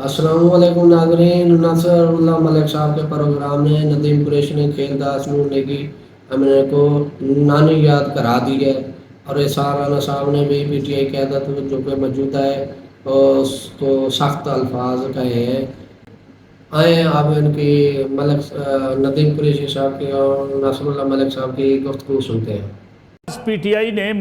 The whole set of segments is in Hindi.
अस्सलाम वालेकुम नाज़रीन। नसरुल्लाह मलिक साहब के प्रोग्राम में नदीम कुरैशी ने खेलदास ने की हमने को नानी याद करा दी है। और इसार राना साहब ने भी पीटीआई क़यादत जो कि मौजूदा है और उसको सख्त अल्फाज कहे हैं। आए अब इनकी नदीम कुरैशी साहब की और नसरुल्लाह मलिक साहब की गुफ्तगू सुनते हैं। पीटीआई ने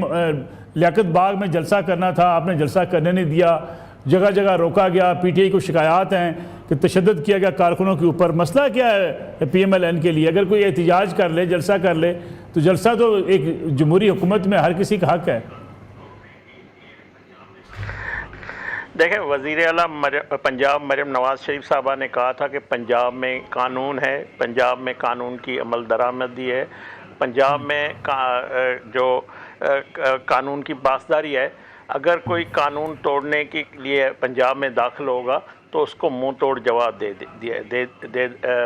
लियाकत बाग में जलसा करना था, आपने जलसा करने नहीं दिया, जगह जगह रोका गया। पीटीआई को शिकायत हैं कि तशद्दुद किया गया कारकुनों के ऊपर। मसला क्या है पीएमएलएन के लिए? अगर कोई एहतजाज कर ले, जलसा कर ले, तो जलसा तो एक जमहूरी हुकूमत में हर किसी का हक है। देखें, वज़ीर आला पंजाब मरियम नवाज शरीफ साहबा ने कहा था कि पंजाब में कानून है, पंजाब में कानून की अमल दरामदी है, पंजाब में जो कानून की पासदारी है। अगर कोई कानून तोड़ने के लिए पंजाब में दाखिल होगा तो उसको मुंह तोड़ जवाब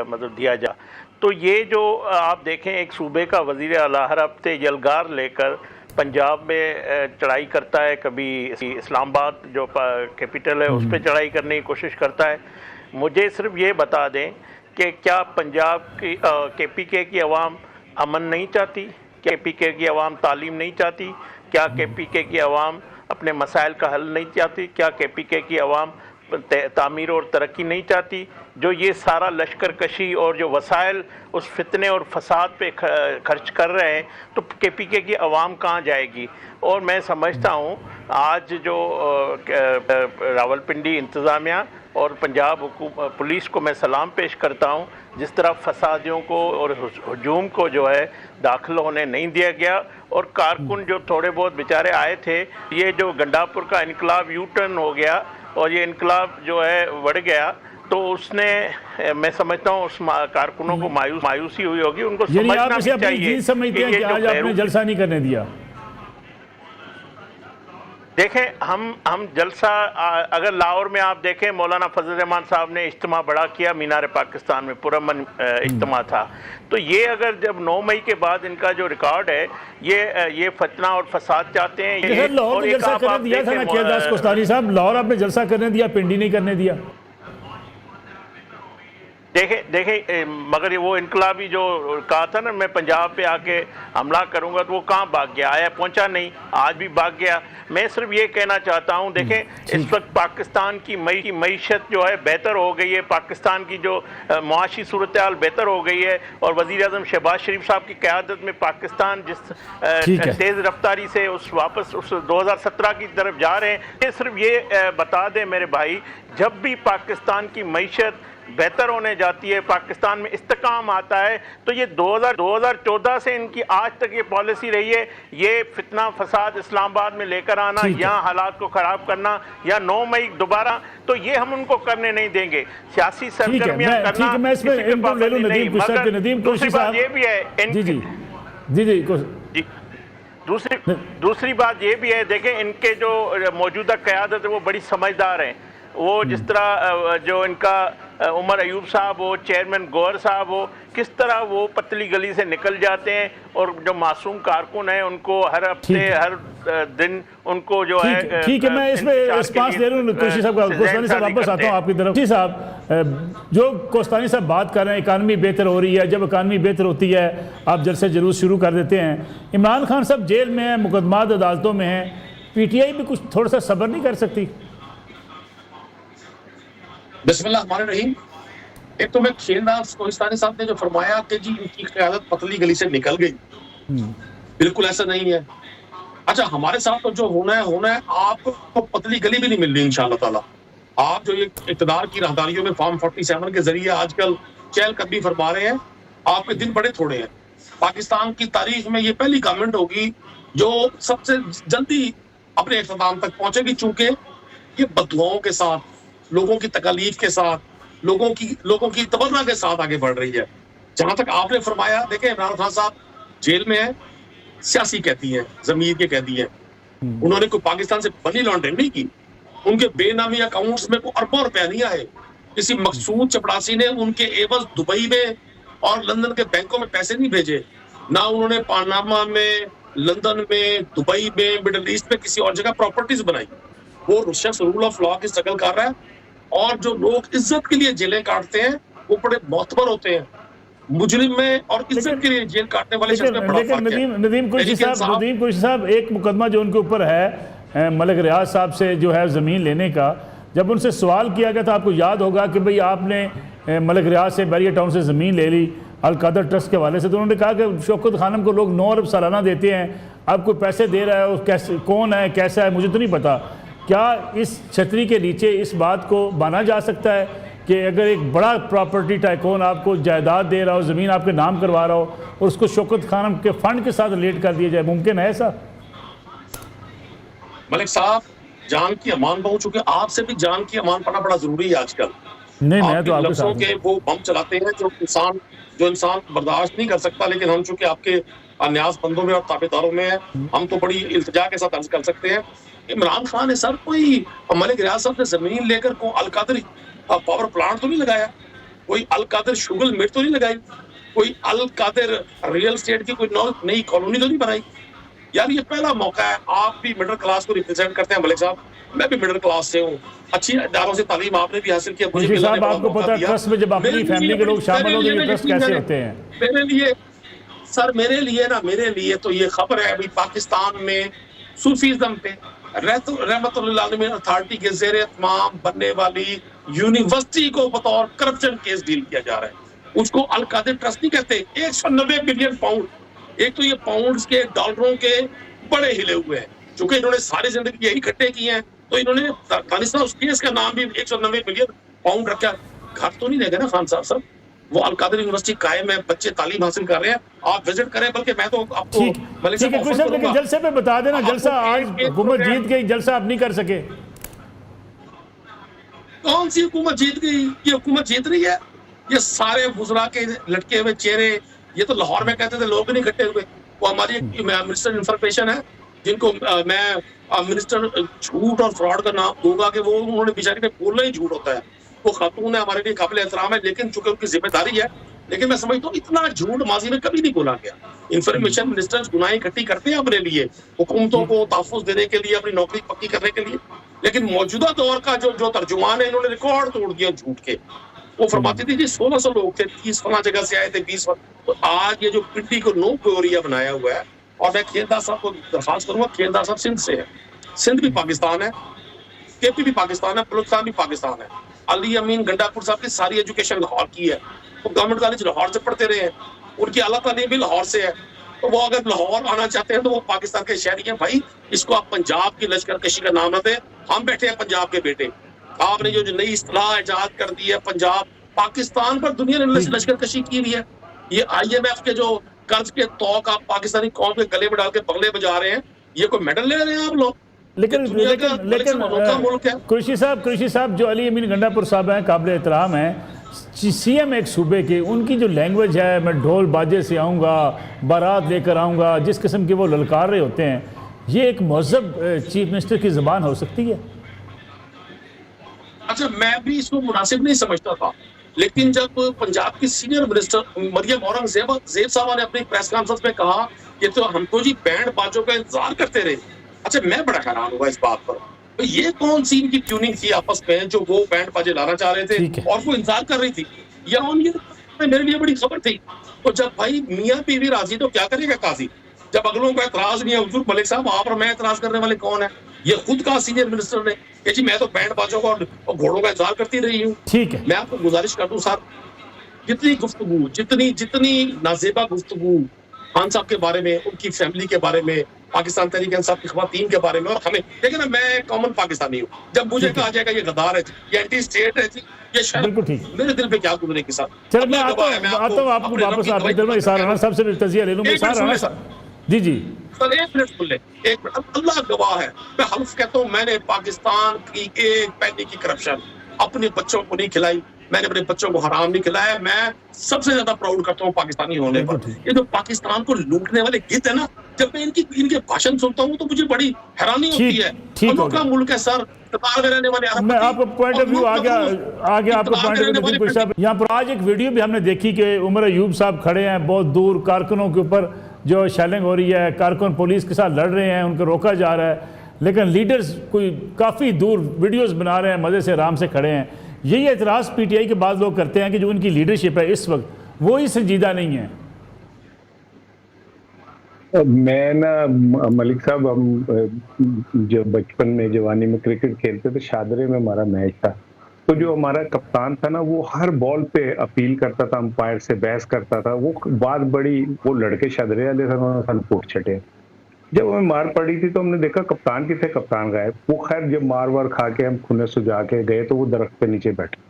मतलब दिया जा। तो ये जो आप देखें, एक सूबे का वज़ीर आला हर हफ्ते यलगार लेकर पंजाब में चढ़ाई करता है, कभी इस्लामाबाद जो कैपिटल है उस पर चढ़ाई करने की कोशिश करता है। मुझे सिर्फ ये बता दें कि क्या पंजाब की केपीके की आवाम अमन नहीं चाहती? केपीके की आवाम तालीम नहीं चाहती? क्या केपीके की आवाम अपने मसाइल का हल नहीं चाहती? क्या केपीके की आवाम तामीर और तरक्की नहीं चाहती? जो ये सारा लश्कर कशी और जो वसाइल उस फितने और फसाद पे खर्च कर रहे हैं, तो केपीके की आवाम कहाँ जाएगी? और मैं समझता हूँ आज जो रावलपिंडी इंतज़ामिया और पंजाब पुलिस को मैं सलाम पेश करता हूँ, जिस तरह फसादियों को और हजूम को जो है दाखिल होने नहीं दिया गया। और कारकुन जो थोड़े बहुत बेचारे आए थे, ये जो गंडापुर का इनकलाब यू टर्न हो गया और ये इनकलाब जो है बढ़ गया, तो उसने मैं समझता हूँ उस कारकुनों को मायूसी हुई होगी। उनको समझना भी चाहिए समझते हैं कि आज आपने जलसा नहीं करने दिया। देखें, हम जलसा अगर लाहौर में आप देखें, मौलाना फजल रहमान साहब ने इज्तिमा बड़ा किया, मीनार पाकिस्तान में पुरअमन इज्तिमा था। तो ये अगर जब 9 मई के बाद इनका जो रिकॉर्ड है, ये फतना और फसाद चाहते हैं। लाहौर जलसा करने दिया था ना खेलदास कोस्तानी साहब, लाहौर आपने जलसा करने दिया, पिंडी नहीं करने दिया। देखें मगर वो इनकलाबी जो कहा था ना मैं पंजाब पे आके हमला करूंगा, तो वो कहाँ भाग गया? आया, पहुंचा नहीं, आज भी भाग गया। मैं सिर्फ ये कहना चाहता हूं, देखें इस वक्त पाकिस्तान की मईशत जो है बेहतर हो गई है, पाकिस्तान की जो मुआशी सूरत हाल बेहतर हो गई है। और वज़ीर आज़म शहबाज शरीफ साहब की क़यादत में पाकिस्तान जिस तेज़ रफ्तारी से वापस उस 2017 की तरफ जा रहे हैं। सिर्फ ये बता दें मेरे भाई, जब भी पाकिस्तान की मईशत बेहतर होने जाती है, पाकिस्तान में इस्तेकाम आता है, तो ये 2014 से इनकी आज तक ये पॉलिसी रही है, ये फितना फसाद इस्लामाबाद में लेकर आना, यहाँ हालात को ख़राब करना, या 9 मई दोबारा, तो ये हम उनको करने नहीं देंगे। सियासी सरगर्मियाँ करना, दूसरी बात ये भी है दूसरी बात ये भी है, देखें इनके जो मौजूदा क़यादत है वो बड़ी समझदार हैं। वो जिस तरह जो इनका उमर अयूब साहब हो, चेयरमैन गौहर साहब हो, किस तरह वो पतली गली से निकल जाते हैं और जो मासूम कारकुन हैं उनको हर हफ्ते हर दिन उनको जो है। ठीक है, मैं इसमें रिस्पांस दे रहा हूँ कोस्तानी साहब का। कोस्तानी साहब वापस आता हूँ आपकी तरफ। जी साहब, जो कोस्तानी साहब बात कर रहे हैं, इकानमी बेहतर हो रही है, जब इकानमी बेहतर होती है आप जलसे जरूर शुरू कर देते हैं। इमरान खान साहब जेल में हैं, मुकदमात अदालतों में हैं, पीटीआई भी कुछ थोड़ा सा सब्र नहीं कर सकती? बिस्मिल्लाहिर्रहमानिर्रहीम। एक तो मैं खेलदास कोस्तानी साहब ने जो फरमाया कि जी इनकी क़यादत पतली गली से निकल गई, बिल्कुल ऐसा नहीं है। अच्छा, हमारे साथ तो जो होना है, आपको पतली गली भी नहीं मिल रही इंशाअल्लाह ताला। आप जो ये इक़्तिदार की राहदारियों में फॉर्म 47 के जरिए आजकल चहलकदमी फरमा रहे हैं, आपके दिन बड़े थोड़े हैं। पाकिस्तान की तारीख में ये पहली गवर्नमेंट होगी जो सबसे जल्दी अपने इख्तिताम तक पहुंचेगी, चूंकि ये बददुआओं के साथ, लोगों की तकलीफ के साथ, लोगों की तमन्ना के साथ आगे बढ़ रही है। जहां तक आपने फरमाया, देखें इमरान खान साहब जेल में है, सियासी कहती है, जमीर के कहती है। उन्होंने कोई पाकिस्तान से मनी लॉन्ड्रिंग नहीं की, उनके बेनामी अकाउंट्स में कोई अरबों रुपया नहीं आए। किसी मकसूद चपड़ासी ने उनके एवज दुबई में और लंदन के बैंकों में पैसे नहीं भेजे, ना उन्होंने पानामा में, लंदन में, दुबई में, मिडल ईस्ट में किसी और जगह प्रॉपर्टीज बनाई। वो शख्स रूल ऑफ लॉ की स्ट्रगल कर रहा है, और जो लोग इज्जत के लिए जेलें काटते हैं वो बड़े मोतबर होते हैं। मुजरिम में और इज्जत के लिए जेल काटने वाले शख्स में बड़ा लेकिन फर्क है। नदीम कुरैशी साहब एक मुकदमा जो उनके ऊपर है मलिक रियाज साहब से जो है ज़मीन लेने का, जब उनसे सवाल किया गया था, आपको याद होगा कि भाई आपने मलिक रियाज से बैरिया टाउन से ज़मीन ले ली अल कादर ट्रस्ट के हवाले से, तो उन्होंने कहा कि शौकत खानम को लोग 9 अरब सालाना देते हैं, अब कोई पैसे दे रहा है, वो कैसे, कौन है, कैसा है, मुझे तो नहीं पता। क्या इस छतरी के नीचे इस बात को माना जा सकता है कि अगर एक बड़ा प्रॉपर्टी टाइकून आपको जायदाद दे रहा हो, ज़मीन आपके नाम करवा रहा हो और उसको शौकत खानम के फंड के साथ रिलेट कर दिया जाए, मुमकिन है ऐसा? मलिक साहब, जान की अमान पाऊं, चूंकि आपसे भी जान की अमान पाना बड़ा जरूरी है आजकल। नहीं, मैं तो आपके साथ के वो बम चलाते हैं जो इंसान बर्दाश्त नहीं कर सकता, लेकिन हम चूंकि आपके अन्यास बंदों में और ताबेदारों में है, हम तो बड़ी इल्तिजा के साथ अर्ज कर सकते हैं। इमरान खान ने सर कोई मलिक रियाज साहब से जमीन लेकर को अल कादर पावर प्लांट तो नहीं लगाया, कोई अल कादर शुगल मिल तो नहीं लगाई, कोई अल कादर रियल एस्टेट की कोई नई कॉलोनी तो नहीं बनाई। यार ये पहला मौका है, आप भी मिडिल क्लास को रिप्रेजेंट करते हैं मलिक साहब, मैं भी मिडिल क्लास से हूँ, अच्छी इदारों से तालीम आपने भी हासिल किया। मुझे साहब आपको पता है ट्रस्ट में जब अपनी फैमिली के लोग शामिल होते हैं ट्रस्ट कैसे होते हैं? मेरे लिए तो ये खबर है अभी पाकिस्तान में सूफीज़म पे रहमतुल्लाह अलैहि अथॉरिटी के ज़ेरे इत्माम बनने वाली यूनिवर्सिटी को बतौर करप्शन केस डील किया जा रहा है। उसको अल कादर ट्रस्ट नहीं कहते। 190 बिलियन पाउंड, एक तो ये पाउंड्स के डॉलरों के बड़े हिले हुए हैं, चूंकि इन्होंने सारी जिंदगी यही इकट्ठे किए हैं, तो इन्होंने दानिशा उस केस का नाम भी 190 बिलियन पाउंड रखा। घर तो नहीं रहेगा ना खान साहब, वो अल कादर यूनिवर्सिटी कायम है, बच्चे तालीम हासिल कर रहे हैं, आप विजिट करें, बल्कि मैं तो आपको जलसे पे बता देना, जलसा आज हुकूमत जीत गई, जलसा आप नहीं कर सके। कौन सी हुकूमत जीत गई? ये हुकूमत जीत रही है, ये सारे वुज़रा के लटके हुए चेहरे, ये तो लाहौर में कहते थे लोग नहीं इकट्ठे हुए। वो हमारी मिनिस्टर इंफॉर्मेशन है, जिनको मैं मिनिस्टर झूठ और फ्रॉड का नाम दूंगा कि वो उन्होंने बेचारी ने बोलना ही झूठ होता है। वो खातून है, हमारे लिए काबिल एहतराम है, लेकिन चूंकि उनकी जिम्मेदारी है, लेकिन मैं समझता हूँ इतना झूठ माजी में कभी नहीं बोला गया। इंफॉर्मेशन मिनिस्टर्स गुनाहें इकट्ठी करते हैं अपने लिए, हुकूमतों को तहफ़्फ़ुज़ देने के लिए, अपनी नौकरी पक्की करने के लिए, लेकिन मौजूदा दौर का जो तर्जुमान है, इन्होंने रिकॉर्ड तोड़ दिया झूठ के। वो फरमाती थी जी 1600 लोग थे, 30 फला जगह से आए थे, 20। तो आज ये जो पिंडी को नो गोरिया बनाया हुआ है, और मैं खेलदार साहब को दरखास्त करूंगा, खेलदार साहब सिंध से है, सिंध भी पाकिस्तान है, केपी भी पाकिस्तान है, बलूचिस्तान भी पाकिस्तान है। अली अमीन गंडापुर साहब की सारी एजुकेशन लाहौर की है, वो गवर्नमेंट कॉलेज लाहौर से पढ़ते रहे हैं, उनकी आला तालीम भी लाहौर से है। तो वो अगर लाहौर आना चाहते हैं तो वो पाकिस्तान के शहरी हैं। भाई इसको आप पंजाब की लश्करकशी का नाम न दें, हम बैठे हैं पंजाब के बेटे। आपने जो नई इस्तिलाह इजाद कर दी है पंजाब, पाकिस्तान पर दुनिया ने लश्करकशी की हुई है। ये IMF के जो कर्ज के तौक आप पाकिस्तानी कौम के गले में डाल के बगले बजा रहे हैं, ये कोई मेडल ले रहे हैं आप लोग? लेकिन कुरैशी साहब जो अली अमीन गंडापुर साहब हैं, काबिल एहतराम हैं, CM एक सूबे के, उनकी जो लैंग्वेज है, मैं ढोल बाजे से आऊँगा, बारात लेकर आऊँगा, जिस किस्म के वो ललकार रहे होते हैं, ये एक महज़ब चीफ मिनिस्टर की ज़बान हो सकती है? अच्छा, मैं भी इसको मुनासिब नहीं समझता था, लेकिन जब पंजाब की सीनियर मिनिस्टर मरियम औरंगजेब साहब ने अपनी प्रेस कॉन्फ्रेंस में कहा कि तो हम तो जी बैंड बाजों का इंतजार करते रहे। अच्छा, मैं बड़ा हैरान हुआ इस बात पर, तो ये कौन सी इनकी ट्यूनिंग थी आपस में जो वो बैंड बाजे लाना चाह रहे थे और वो इंतजार कर रही थी? ये मेरे लिए बड़ी खबर थी। तो जब भाई मियाँ बीवी राजी तो क्या करेगा काजी? जब अगलों का एतराज नहीं है, हुजूर मलिक साहब आप और मैं एतराज करने वाले कौन है? ये खुद का सीनियर मिनिस्टर ने कि जी मैं तो बैंड बाजों का और घोड़ों का इंतजार करती रही हूँ। ठीक है, मैं आपको गुजारिश कर दूं सर, जितनी गुफ्तगू, जितनी नाजेबा गुफ्तगू खान साहब के बारे में, उनकी फैमिली के बारे में, पाकिस्तान तहरीक इंसाफ की ख़वातीन के बारे में, और हमें, लेकिन ना मैं कॉमन पाकिस्तानी हूँ, जब मुझे कहा जाएगा ये गद्दार है, ये एंटी स्टेट है, ये शायद मेरे दिल पे क्या गुजरेगी सर। चलो मैं आता हूँ आपको वापस आपकी तरफ इसार राणा साहब से तजिया ले लूँगा। इसार राणा साहब जी सर, एक मिनट सुन ले, एक मिनट, अल्लाह गवाह है, मैं हल्फ कहता हूँ मैंने पाकिस्तान की एक पैनी की करप्शन अपने बच्चों को नहीं खिलाई, मैंने अपने बच्चों को हराम नहीं खिलाया। मैं सबसे ज्यादा प्राउड करता हूँ पाकिस्तानी होने पर। ये जो पाकिस्तान को लूटने वाले गिद्ध है ना, जब मैं इनके भाषण सुनता हूँ तो मुझे बड़ी हैरानी होती है। अनोखा मुल्क है सर, रहने वाले। मैं आपको पॉइंट ऑफ व्यू आगे आपको पॉइंट ऑफ व्यू यहाँ पर आज एक वीडियो भी हमने देखी कि उमर अयूब साहब खड़े हैं बहुत दूर, कारकुनों के ऊपर जो शेलिंग हो रही है, कारकुन पुलिस के साथ लड़ रहे हैं, उनको रोका जा रहा है, लेकिन लीडर्स कोई काफ़ी दूर वीडियोस बना रहे हैं, मज़े से आराम से खड़े हैं। यही एतराज़ पीटीआई के बाद लोग करते हैं कि जो उनकी लीडरशिप है इस वक्त वो ही संजीदा नहीं है। मैं ना मलिक साहब, हम जो बचपन में जवानी में क्रिकेट खेलते थे, शादरे में हमारा मैच था, तो जो हमारा कप्तान था ना वो हर बॉल पे अपील करता था, अंपायर से बहस करता था। वो बात बड़ी, वो लड़के शादरे वाले थे, उन्होंने सन फूट छटे। जब हमें मार पड़ी थी तो हमने देखा कप्तान किथे, कप्तान गायब। वो खैर जब मार वार खा के हम खुने सुझा के गए तो वो दरख्त पे नीचे बैठे।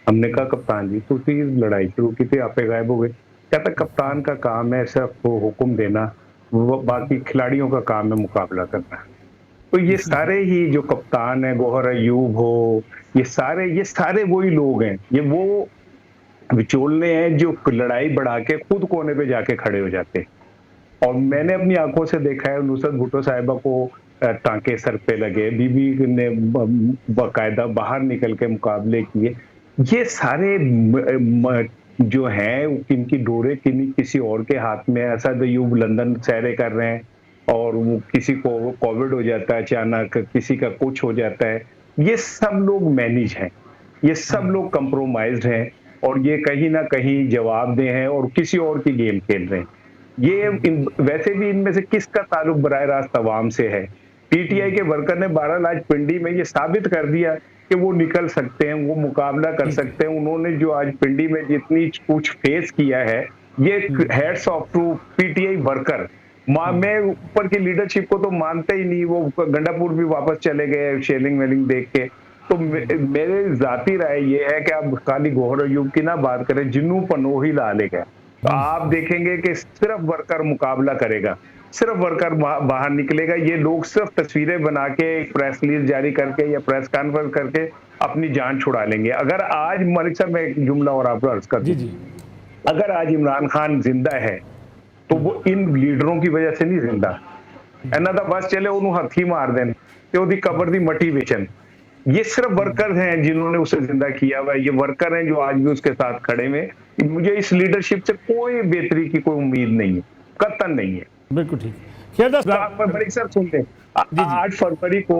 हमने कहा कप्तान जी तो लड़ाई शुरू की थी, आपे गायब हो गए। कहता कप्तान का काम है सिर्फ हुक्म देना, बाकी खिलाड़ियों का काम है मुकाबला करना। तो ये सारे ही जो कप्तान है, गौहर अयूब हो, ये सारे वही लोग हैं, ये वो विचोलने हैं जो लड़ाई बढ़ा के खुद कोने पे जाके खड़े हो जाते हैं। और मैंने अपनी आंखों से देखा है, नुसरत भुट्टो साहिबा को टांके सर पे लगे, बीबी ने बाकायदा बाहर निकल के मुकाबले किए। ये सारे जो हैं इनकी डोरे किसी और के हाथ में। असद अयूब लंदन सैरे कर रहे हैं और वो किसी को कोविड हो जाता है अचानक, किसी का कुछ हो जाता है। ये सब लोग मैनेज हैं, ये सब लोग कंप्रोमाइज्ड हैं और ये कहीं ना कहीं जवाबदेह हैं और किसी और की गेम खेल रहे हैं। वैसे भी इनमें से किसका ताल्लुक बराह रास्त अवाम से है? पीटीआई के वर्कर ने बहरहाल आज पिंडी में ये साबित कर दिया कि वो निकल सकते हैं, वो मुकाबला कर सकते हैं। उन्होंने जो आज पिंडी में जितनी कुछ फेस किया है, ये hats off to PTI worker. मैं ऊपर की लीडरशिप को तो मानते ही नहीं, वो गंडापुर भी वापस चले गए शेलिंग वेलिंग देख के। तो मेरे जाती राय ये है कि आप खाली गौहर अयूब की ना बात करें, जिन्नू पनोही ला ले गए तो आप देखेंगे कि सिर्फ वर्कर मुकाबला करेगा, सिर्फ वर्कर बाहर निकलेगा। ये लोग सिर्फ तस्वीरें बना के प्रेस रिलीज जारी करके या प्रेस कॉन्फ्रेंस करके अपनी जान छुड़ा लेंगे। अगर आज मलिक साहब, मैं एक जुमला और आपको अर्ज कर दूं, अगर आज इमरान खान जिंदा है तो वो इन लीडरों की वजह से नहीं जिंदा। इन्हां दा बस चले उन्होंने हथी मार देन ते ओदी कबर दी मट्टी बेचन। ये सिर्फ वर्कर हैं जिन्होंने उसे जिंदा किया हुआ है। ये वर्कर हैं जो आज भी उसके साथ खड़े हुए। मुझे इस लीडरशिप से कोई बेहतरी की कोई उम्मीद नहीं है, कतई नहीं है। बिल्कुल ठीक। मलिक साहब सुनते हैं, 8 फरवरी को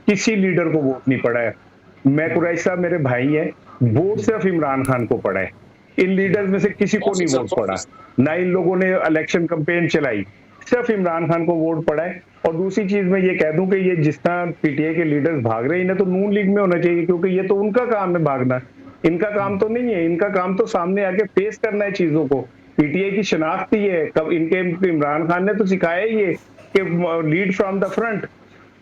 किसी लीडर को वोट नहीं पड़ा है। मैं कुरैशी साहब मेरे भाई हैं, वोट सिर्फ इमरान खान को पड़ा है। इन लीडर्स में से किसी को नहीं वोट पड़ा, ना इन लोगों ने इलेक्शन कैंपेन चलाई, सिर्फ इमरान खान को वोट पड़ा है। और दूसरी चीज मैं ये कह दूं कि ये जिस तरह पीटीआई के लीडर्स भाग रहे हैं, इन्हें तो नून लीग में होना चाहिए, क्योंकि ये तो उनका काम है भागना, इनका काम तो नहीं है। इनका काम तो सामने आके फेस करना है चीजों को। पीटीआई की शनाख्त ही है, कब इनके इमरान खान ने तो सिखाया ही है कि लीड फ्रॉम द फ्रंट,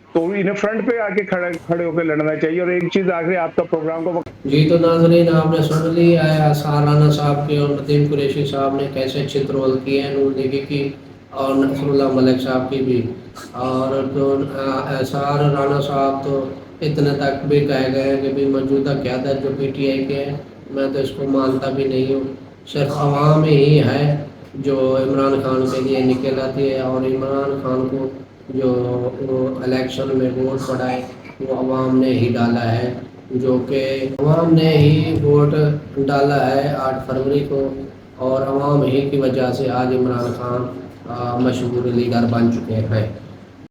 तो इन्हें फ्रंट पे आके खड़े होकर लड़ना चाहिए। और एक चीज आखिरी, आपका प्रोग्राम को जी तो नाज़रीन आपने सुन लिया है असार राना साहब के और नदीम कुरैशी साहब ने कैसे चित्र रोल किए हैं नून लीग की, और नसरुल्लाह मलिक साहब की भी। और तो असार राना साहब तो इतने तक भी कहे गए हैं कि भी मौजूदा क़यादत जो पीटीआई के हैं, मैं तो इसको मानता भी नहीं हूँ। सिर्फ अवाम ही है जो इमरान खान के लिए निकल आती है, और इमरान खान को जो वो इलेक्शन में वोट पड़ा है वो अवाम ने ही डाला है, जो कि अवाम ने ही वोट डाला है 8 फरवरी को। और अवाम ही की वजह से आज इमरान खान मशहूर लीडर बन चुके हैं।